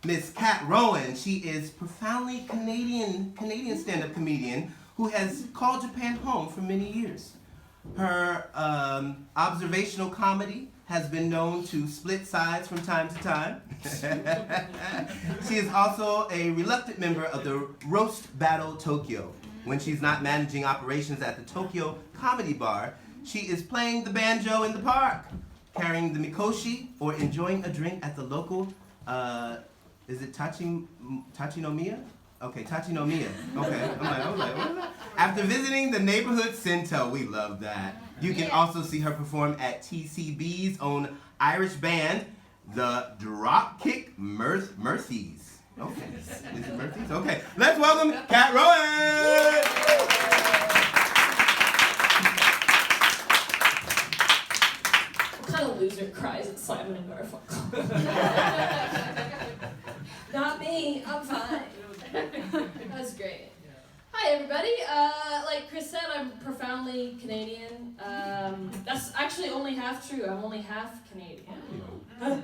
A: Miss Kat Rowan. She is profoundly Canadian stand-up comedian who has called Japan home for many years. Her observational comedy has been known to split sides from time to time. She is also a reluctant member of the Roast Battle Tokyo. When she's not managing operations at the Tokyo Comedy Bar, she is playing the banjo in the park, carrying the mikoshi, or enjoying a drink at the local, is it Tachinomiya? Okay, Tachinomiya. Okay, I was like, what is that? After visiting the neighborhood Sento, we love that. You can also see her perform at TCB's own Irish band, the Dropkick Murphys. Okay, is it Murphys? Okay, let's welcome Kat Rowan!
D: What kind of loser cries at Simon and Garfunkel? Not me, I'm fine. That's great. Hi everybody, like Chris said, I'm profoundly Canadian. That's actually only half true, I'm only half Canadian. No,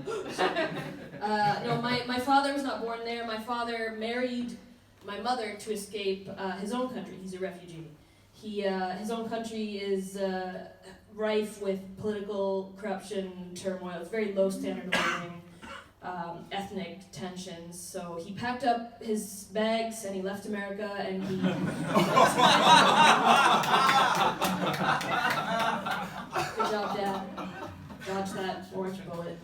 D: my father was not born there. My father married my mother to escape his own country. He's a refugee. His own country is rife with political corruption, turmoil. It's very low standard of living, ethnic tensions. So he packed up his bags and he left America and he... Good job, Dad. Dodge that orange bullet.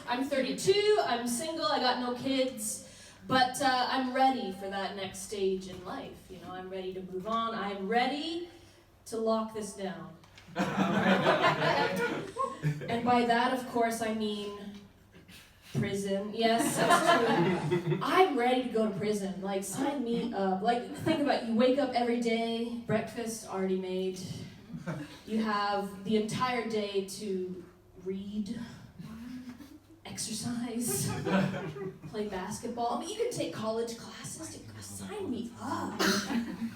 D: I'm 32, I'm single, I got no kids, but I'm ready for that next stage in life. You know, I'm ready to move on. I'm ready to lock this down. And by that, of course, I mean prison. Yes, that's true. I'm ready to go to prison. Like, sign me up. Like, think about it. You wake up every day, breakfast already made. You have the entire day to read, exercise, play basketball. I mean, you can take college classes. Sign me up.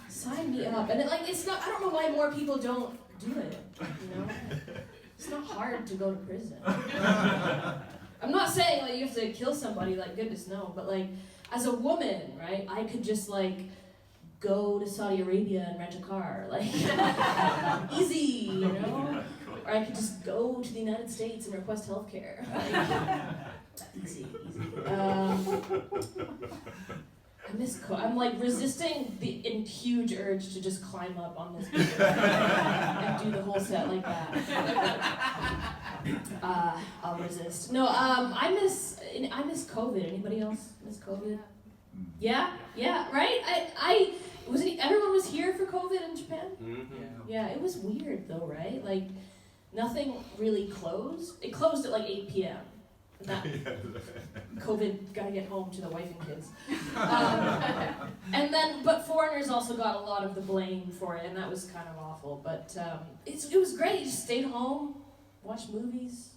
D: Sign me up. And it's not, I don't know why more people don't do it, you know? hard to go to prison. I'm not saying like you have to kill somebody, like goodness no, but like as a woman, right, I could just like go to Saudi Arabia and rent a car, like easy, you know? Or I could just go to the United States and request health care. Easy. I'm like resisting the huge urge to just climb up on this building and do the whole set like that. I'll resist. No, I miss COVID. Anybody else miss COVID? Yeah, right? Everyone was here for COVID in Japan?
A: Mm-hmm.
D: Yeah, it was weird though, right? Like, nothing really closed. It closed at like 8 p.m. That COVID, gotta get home to the wife and kids. But foreigners also got a lot of the blame for it, and that was kind of awful. But it was great. You just stayed home, watched movies.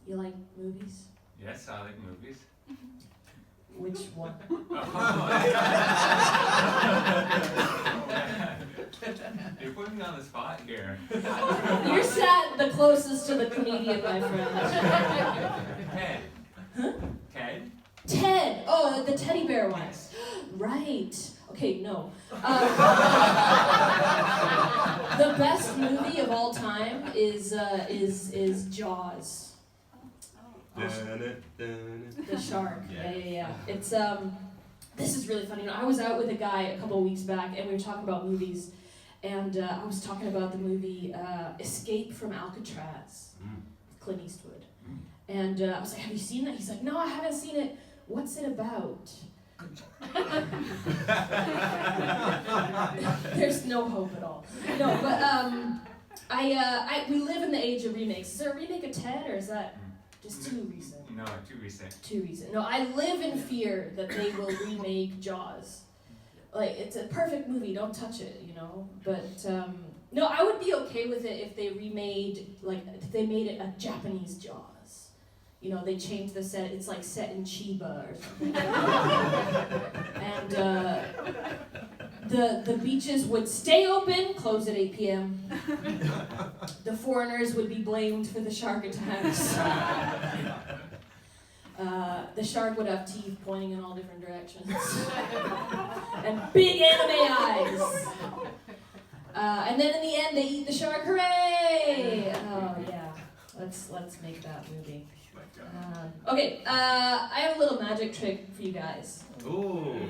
D: You like movies?
F: Yes, I like movies.
D: Which one?
F: You're putting me on the spot here.
D: You're sat the closest to the comedian, my friend.
F: Ted.
D: Huh?
F: Ted?
D: Ted! Oh, the teddy bear one. Right. Okay, no. The best movie of all time is Jaws. The shark. Yeah. It's this is really funny. You know, I was out with a guy a couple of weeks back, and we were talking about movies, and I was talking about the movie Escape from Alcatraz with Clint Eastwood, and I was like, "Have you seen that?" He's like, "No, I haven't seen it. What's it about?" There's no hope at all. No, but we live in the age of remakes. Is there a remake of Ted, or is that just too recent?
F: No, too recent.
D: Too recent. No, I live in fear that they will remake Jaws. Like, it's a perfect movie, don't touch it, you know? But, no, I would be okay with it if they remade, like, if they made it a Japanese Jaws. You know, they changed the set, it's like set in Chiba or something. And, the beaches would stay open, close at 8 p.m. The foreigners would be blamed for the shark attacks. The shark would have teeth pointing in all different directions. And big anime eyes. And then in the end, they eat the shark. Hooray! Oh, yeah. Let's make that movie. Okay, I have a little magic trick for you guys.
A: Ooh.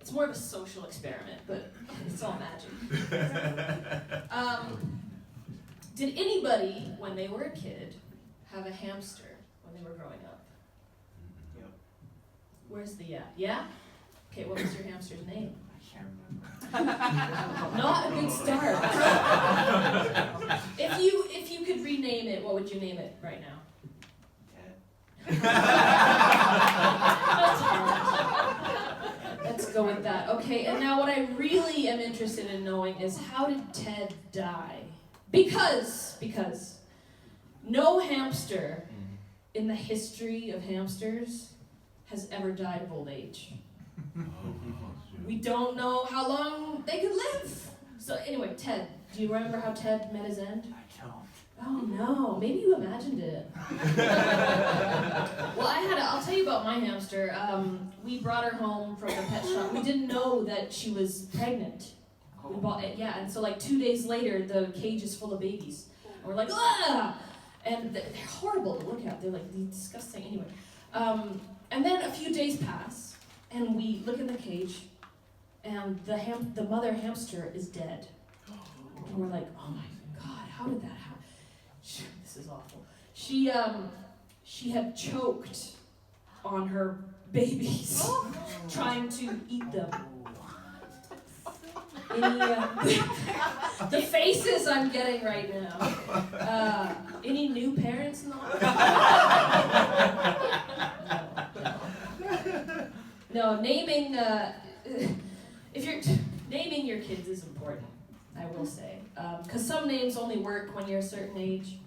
D: It's more of a social experiment, but it's all magic. Did anybody, when they were a kid, have a hamster when they were growing up?
A: Yep.
D: Where's the yeah? Yeah? Okay, what was your hamster's name? Not a good start. If you could rename it, what would you name it right now? Let's go with that. Okay, and now what I really am interested in knowing is, how did Ted die? Because no hamster in the history of hamsters has ever died of old age. We don't know how long they could live. So anyway, Ted, do you remember how Ted met his end?
I: I don't.
D: Oh no, maybe you imagined it. Well, I'll tell you about my hamster. We brought her home from the pet shop. We didn't know that she was pregnant. We bought it, yeah, and so like 2 days later, the cage is full of babies. And we're like, ah! And they're horrible to look at. They're like disgusting. Anyway, and then a few days pass, and we look in the cage, and the mother hamster is dead. And we're like, oh my God, how did that happen? This is awful. She had choked on her babies, trying to eat them. The faces I'm getting right now. Any new parents in the audience? No, naming. If you're naming your kids is important, I will say, because some names only work when you're a certain age.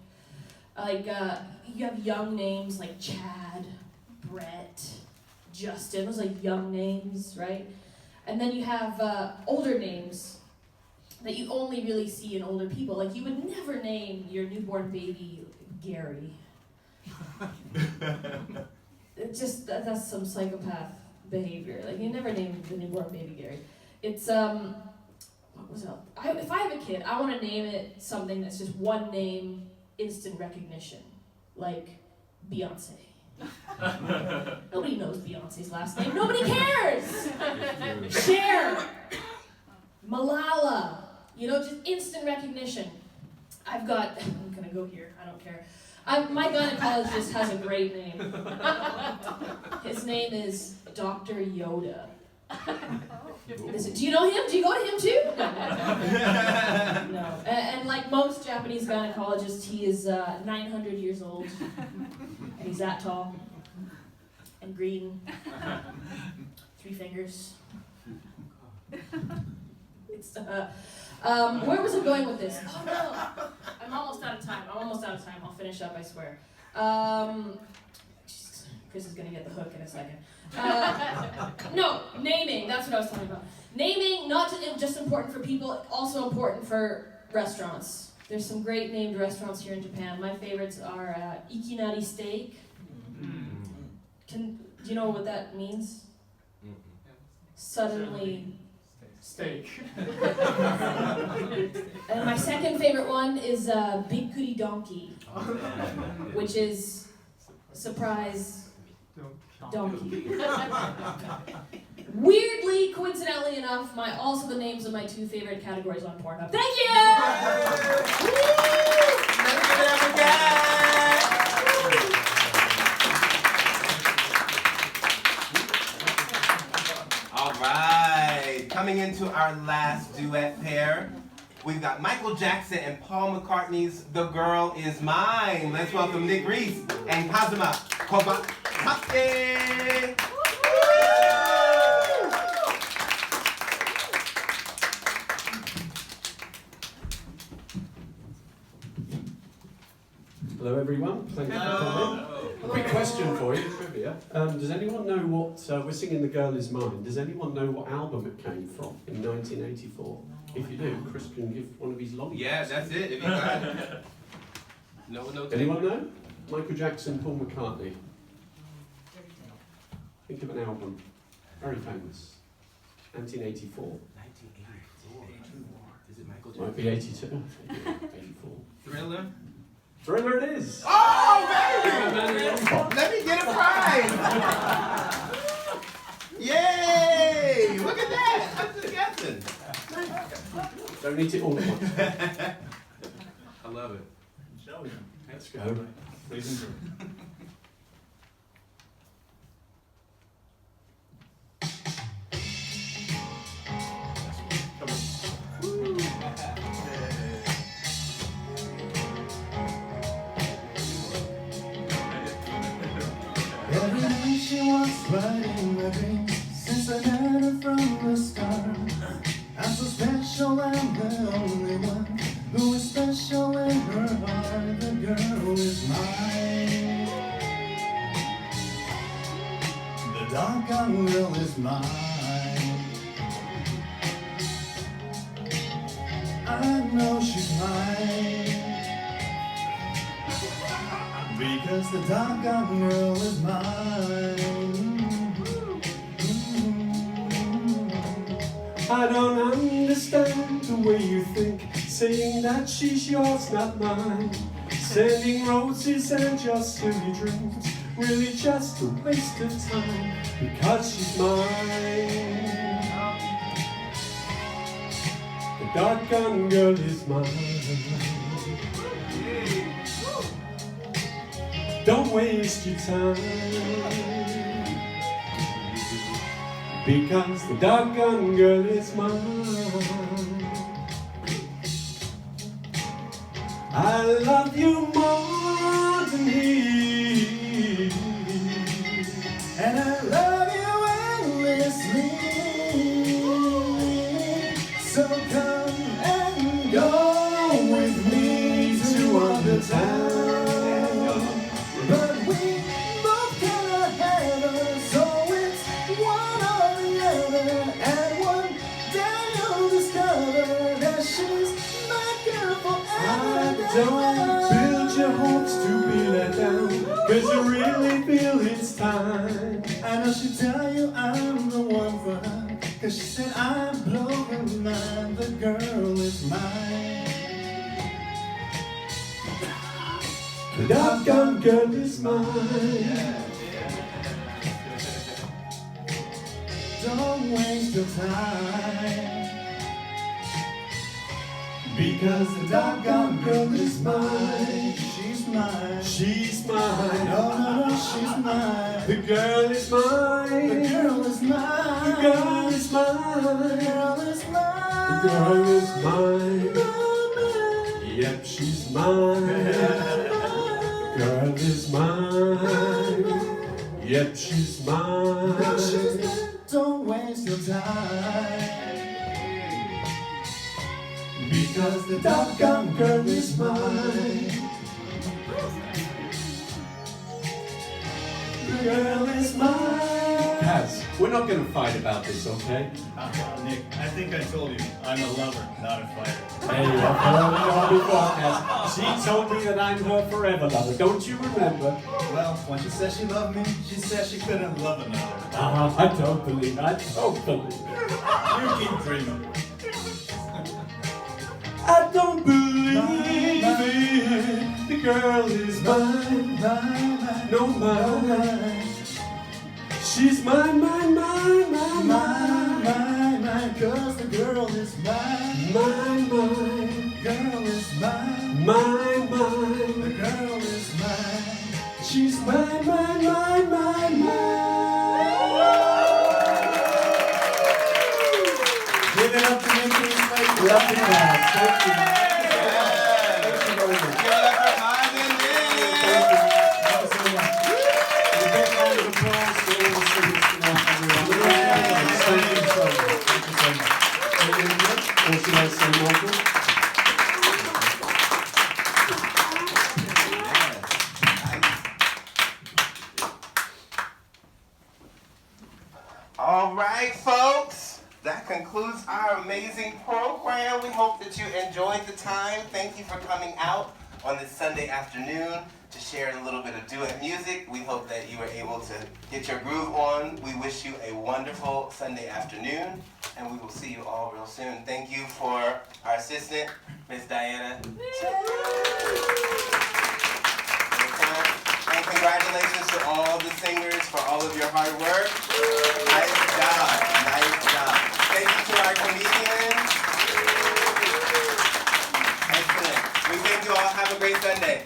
D: Like you have young names like Chad, Brett, Justin. Those are like young names, right? And then you have older names that you only really see in older people. Like, you would never name your newborn baby Gary. It just, that's some psychopath behavior. Like, you never name the newborn baby Gary. It's, what was it? If I have a kid, I want to name it something that's just one name, instant recognition. Like, Beyonce. Nobody knows Beyonce's last name. Nobody cares! Cher! Malala. You know, just instant recognition. I'm gonna go here, I don't care. My gynecologist has a great name. His name is Dr. Yoda. Do you know him? Do you go to him too? No. And like most Japanese gynecologists, he is 900 years old. And he's that tall. And green. 3 fingers. It's, where was I going with this? Oh no! I'm almost out of time. I'll finish up, I swear. Chris is gonna get the hook in a second. No, naming, that's what I was talking about. Naming, not just important for people, also important for restaurants. There's some great named restaurants here in Japan. My favorites are Ikinari Steak. Do you know what that means? Suddenly
B: Steak.
D: And my second favorite one is Bikkuri Donkey, which is surprise donkey. Weirdly, coincidentally enough, also the names of my 2 favorite categories on Pornhub. Thank you!
A: All right, coming into our last duet pair, we've got Michael Jackson and Paul McCartney's The Girl Is Mine. Let's welcome Nick Reese and Kazuma Kobatake.
F: Hello everyone, thank you for coming. Quick question for you, trivia. Does anyone know what, we're singing The Girl Is Mine, does anyone know what album it came from in 1984? If you do, Chris can give one of his long.
A: Yeah, that's it, if you got it. No.
F: Anyone know? Michael Jackson, Paul McCartney. Think of an album, very famous, 1984.
A: 1984. Is it Michael
F: Might
A: Jackson?
F: be 82, 84.
A: Thriller?
F: Thriller it is!
A: Oh, baby! Let me get a prize! Yay! Look at that! I'm just guessing.
F: Don't eat it all at once.
A: I love it.
F: Let's go. Please enjoy.
B: Every night she was right in my dreams since I met her from the start. I'm so special and the only one who is special in her heart. The girl is mine. The dark-eyed girl is mine. I know she's mine. Because the dark-eyed girl is mine.
F: I don't understand the way you think, saying that she's yours, not mine. Sending roses and your silly dreams, really just a waste of time, because she's mine. The dark-eyed girl is mine. Don't waste your time, because the dark-eyed girl is mine. I love you more than he,
B: And I love you endlessly. So come and go with me to other town. But we both cannot have her, so it's one or the other. And one day you'll discover that she Don't build your hopes to be let down, cause you really feel it's time. I know she'll tell you I'm the one for her, cause she said I'm blowing her mind, the girl is mine. The doggone girl is mine. Don't waste your time, because the doggone girl is mine. She's mine. She's mine. No, no, no, she's mine. The girl is mine. The girl is mine. The girl is mine. The girl is mine. The girl is mine. Yep, she's mine. The girl is mine. Yep, she's mine. She's mine. Don't waste your time, because the doggone girl is mine. The girl is mine.
F: Paz, we're not gonna fight about this, okay?
J: Nick, I think I told you, I'm a lover, not a fighter.
F: Hey, I've heard it before, Paz. She told me that I'm her forever lover. Don't you remember?
J: Well, when she said she loved me, she said she couldn't love another.
F: I don't believe. I don't believe.
J: You keep dreaming.
B: I don't believe it. The girl is mine, mine, no mine. She's mine, mine, mine, mine, mine, mine, mine. 'Cause the girl is mine, mine, mine. Girl is mine, mine, mine. The girl is mine. She's mine, mine, mine, mine, mine. Give it up to Nicky.
F: Love you, Paz. Thank you.
A: Yes.
F: Thank you very much.
A: Give it up for Paz and Nick.
F: Thank you so much. A big round of applause for all the singers tonight, everyone. Thank you so much. Thank you so much. Anything else? Or should I say Michael?
A: All right, folks. That concludes our amazing program. We hope that you enjoyed the time. Thank you for coming out on this Sunday afternoon to share a little bit of duet music. We hope that you were able to get your groove on. We wish you a wonderful Sunday afternoon, and we will see you all real soon. Thank you for our assistant, Miss Diana. And congratulations to all the singers for all of your hard work. Nice job, nice job. Thank you to our comedians. Excellent. We thank you all. Have a great Sunday.